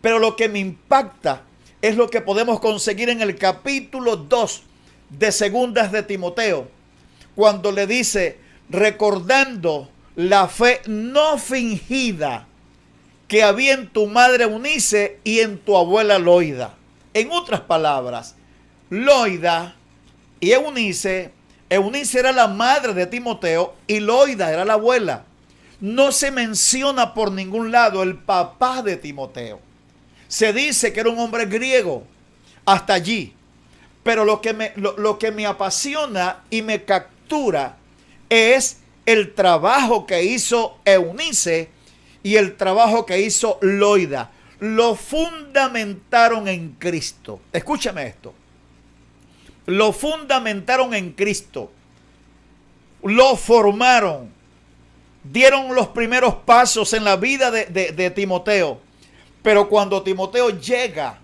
Pero lo que me impacta es lo que podemos conseguir en el capítulo 2 de Segundas de Timoteo, cuando le dice, recordando la fe no fingida que había en tu madre Eunice y en tu abuela Loida. En otras palabras, Loida y Eunice era la madre de Timoteo y Loida era la abuela. No se menciona por ningún lado el papá de Timoteo. Se dice que era un hombre griego hasta allí. Pero lo que me apasiona y me captura es el trabajo que hizo Eunice y el trabajo que hizo Loida. Lo fundamentaron en Cristo. Escúchame esto. Lo fundamentaron en Cristo. Lo formaron. Dieron los primeros pasos en la vida de Timoteo. Pero cuando Timoteo llega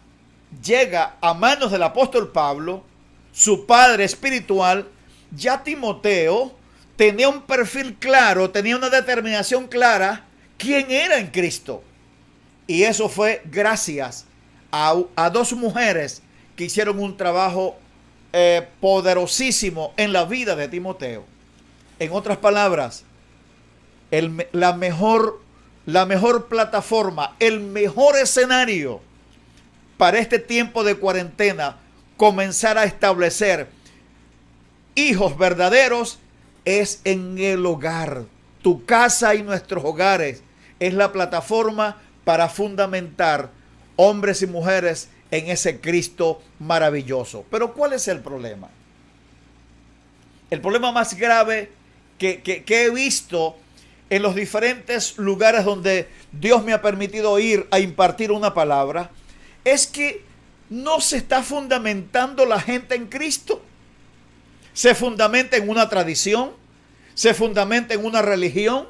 a manos del apóstol Pablo, su padre espiritual, ya Timoteo tenía un perfil claro, tenía una determinación clara, quién era en Cristo. Y eso fue gracias a dos mujeres que hicieron un trabajo poderosísimo en la vida de Timoteo. En otras palabras, la mejor plataforma, el mejor escenario para este tiempo de cuarentena, comenzar a establecer hijos verdaderos, es en el hogar. Tu casa y nuestros hogares es la plataforma para fundamentar hombres y mujeres en ese Cristo maravilloso. Pero ¿cuál es el problema? El problema más grave que he visto en los diferentes lugares donde Dios me ha permitido ir a impartir una palabra, es que no se está fundamentando la gente en Cristo. Se fundamenta en una tradición, se fundamenta en una religión,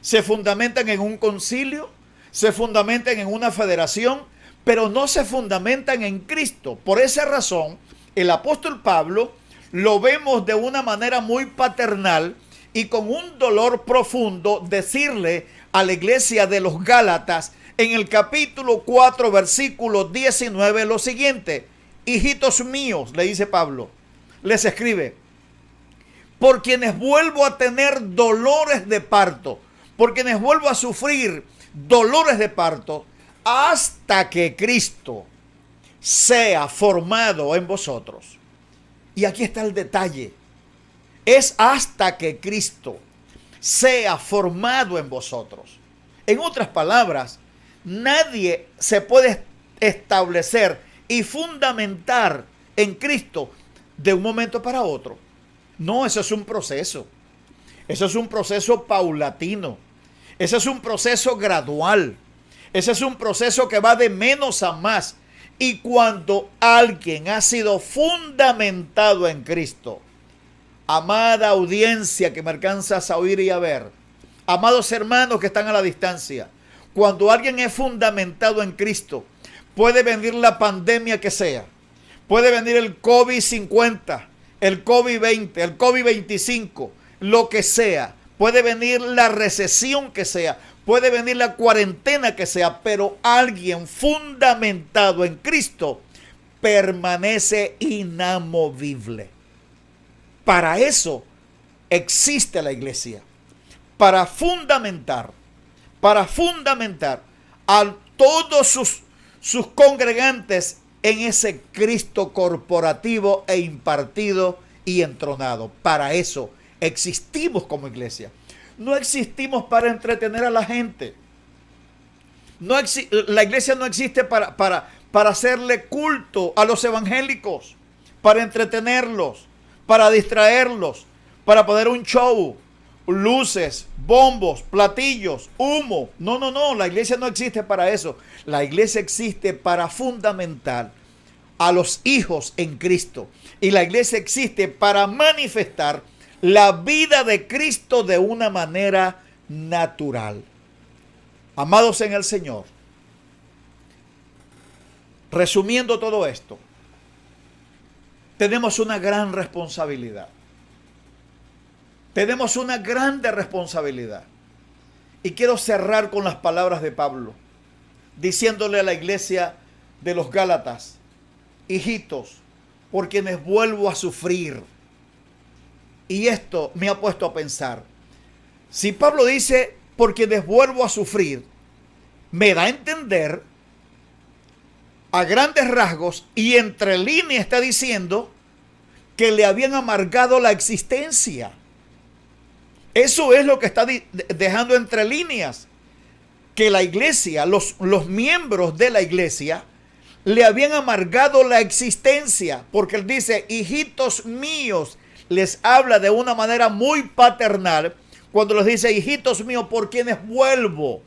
se fundamentan en un concilio, se fundamentan en una federación, pero no se fundamentan en Cristo. Por esa razón, el apóstol Pablo lo vemos de una manera muy paternal y con un dolor profundo decirle a la iglesia de los Gálatas en el capítulo 4, versículo 19 lo siguiente: hijitos míos, le dice Pablo, les escribe, por quienes vuelvo a tener dolores de parto, por quienes vuelvo a sufrir dolores de parto, hasta que Cristo sea formado en vosotros. Y aquí está el detalle. Es hasta que Cristo sea formado en vosotros. En otras palabras, nadie se puede establecer y fundamentar en Cristo de un momento para otro. No, eso es un proceso. Eso es un proceso paulatino. Ese es un proceso gradual. Ese es un proceso que va de menos a más. Y cuando alguien ha sido fundamentado en Cristo, amada audiencia que me alcanzas a oír y a ver, amados hermanos que están a la distancia, cuando alguien es fundamentado en Cristo, puede venir la pandemia que sea, puede venir el COVID-50, el COVID-20, el COVID-25, lo que sea, puede venir la recesión que sea, puede venir la cuarentena que sea, pero alguien fundamentado en Cristo permanece inamovible. Para eso existe la iglesia, para fundamentar a todos sus congregantes en ese Cristo corporativo e impartido y entronado. Para eso existimos como iglesia. No existimos para entretener a la gente. La iglesia no existe para hacerle culto a los evangélicos, para entretenerlos, para distraerlos, para poner un show, luces, bombos, platillos, humo. No, la iglesia no existe para eso. La iglesia existe para fundamentar a los hijos en Cristo. Y la iglesia existe para manifestar la vida de Cristo de una manera natural. Amados en el Señor, resumiendo todo esto, tenemos una gran responsabilidad. Tenemos una grande responsabilidad. Y quiero cerrar con las palabras de Pablo, diciéndole a la iglesia de los Gálatas: hijitos, por quienes vuelvo a sufrir. Y esto me ha puesto a pensar. Si Pablo dice, por quienes vuelvo a sufrir, me da a entender, a grandes rasgos y entre líneas está diciendo, que le habían amargado la existencia. Eso es lo que está dejando entre líneas, que la iglesia, los miembros de la iglesia, le habían amargado la existencia, porque él dice, hijitos míos, les habla de una manera muy paternal, cuando les dice, hijitos míos, por quienes vuelvo.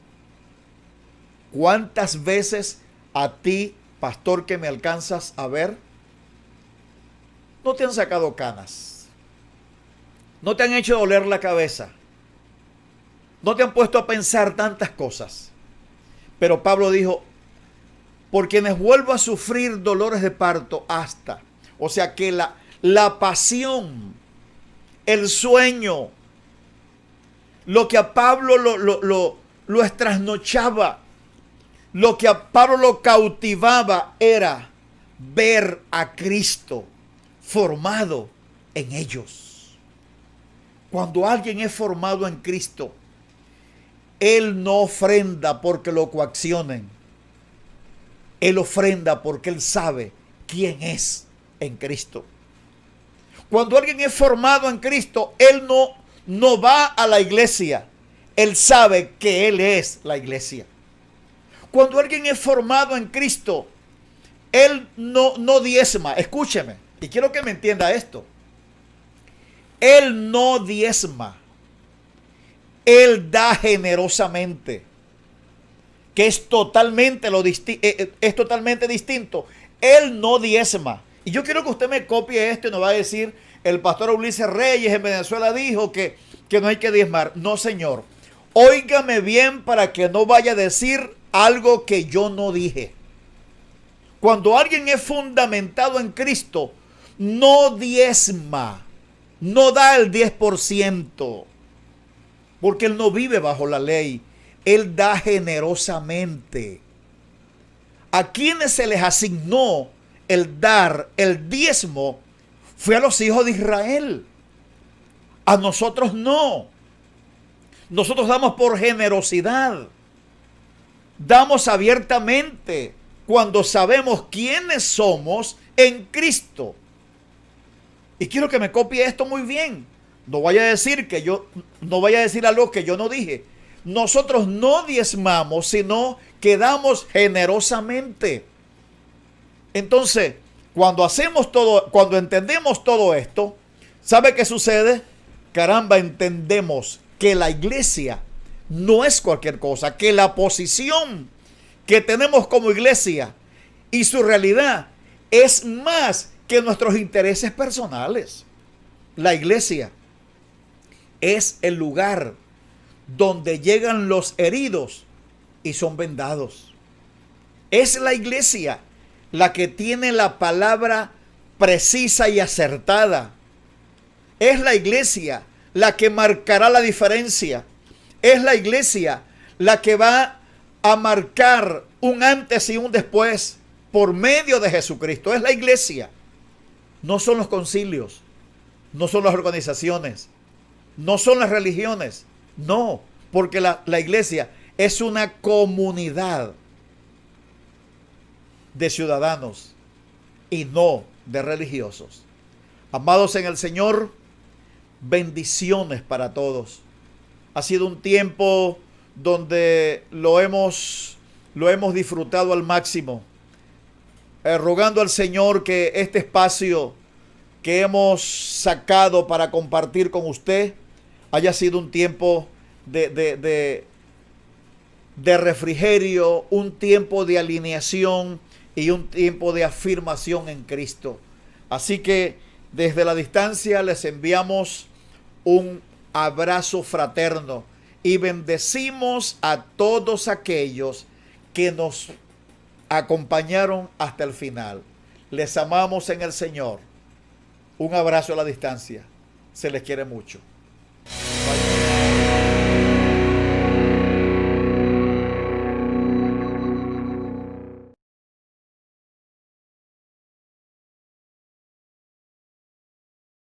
¿Cuántas veces a ti, pastor, que me alcanzas a ver, no te han sacado canas? No te han hecho doler la cabeza. No te han puesto a pensar tantas cosas. Pero Pablo dijo, por quienes vuelvo a sufrir dolores de parto hasta. O sea que la pasión, el sueño, lo que a Pablo lo estrasnochaba, lo que a Pablo lo cautivaba era ver a Cristo formado en ellos. Cuando alguien es formado en Cristo, él no ofrenda porque lo coaccionen. Él ofrenda porque él sabe quién es en Cristo. Cuando alguien es formado en Cristo, él no va a la iglesia. Él sabe que él es la iglesia. Cuando alguien es formado en Cristo, él no diezma. Escúcheme, y quiero que me entienda esto. Él no diezma. Él da generosamente, que es totalmente distinto. Él no diezma. Y yo quiero que usted me copie esto y no va a decir, el pastor Ulises Reyes en Venezuela dijo que no hay que diezmar. No, señor. Óigame bien para que no vaya a decir algo que yo no dije. Cuando alguien es fundamentado en Cristo, no diezma. No da el 10%, porque él no vive bajo la ley. Él da generosamente. A quienes se les asignó el dar el diezmo fue a los hijos de Israel. A nosotros no. Nosotros damos por generosidad. Damos abiertamente cuando sabemos quiénes somos en Cristo. Y quiero que me copie esto muy bien. No vaya a decir algo que yo no dije. Nosotros no diezmamos, sino que damos generosamente. Entonces, cuando entendemos todo esto, ¿sabe qué sucede? Caramba, entendemos que la iglesia no es cualquier cosa, que la posición que tenemos como iglesia y su realidad es más que nuestros intereses personales. La iglesia es el lugar donde llegan los heridos y son vendados. Es la iglesia la que tiene la palabra precisa y acertada. Es la iglesia la que marcará la diferencia. Es la iglesia la que va a marcar un antes y un después por medio de Jesucristo. Es la iglesia. No son los concilios, no son las organizaciones, no son las religiones. No, porque la iglesia es una comunidad de ciudadanos y no de religiosos. Amados en el Señor, bendiciones para todos. Ha sido un tiempo donde lo hemos disfrutado al máximo, rogando al Señor que este espacio que hemos sacado para compartir con usted haya sido un tiempo de refrigerio, un tiempo de alineación y un tiempo de afirmación en Cristo. Así que desde la distancia les enviamos un abrazo fraterno y bendecimos a todos aquellos que nos acompañaron hasta el final. Les amamos en el Señor. Un abrazo a la distancia. Se les quiere mucho.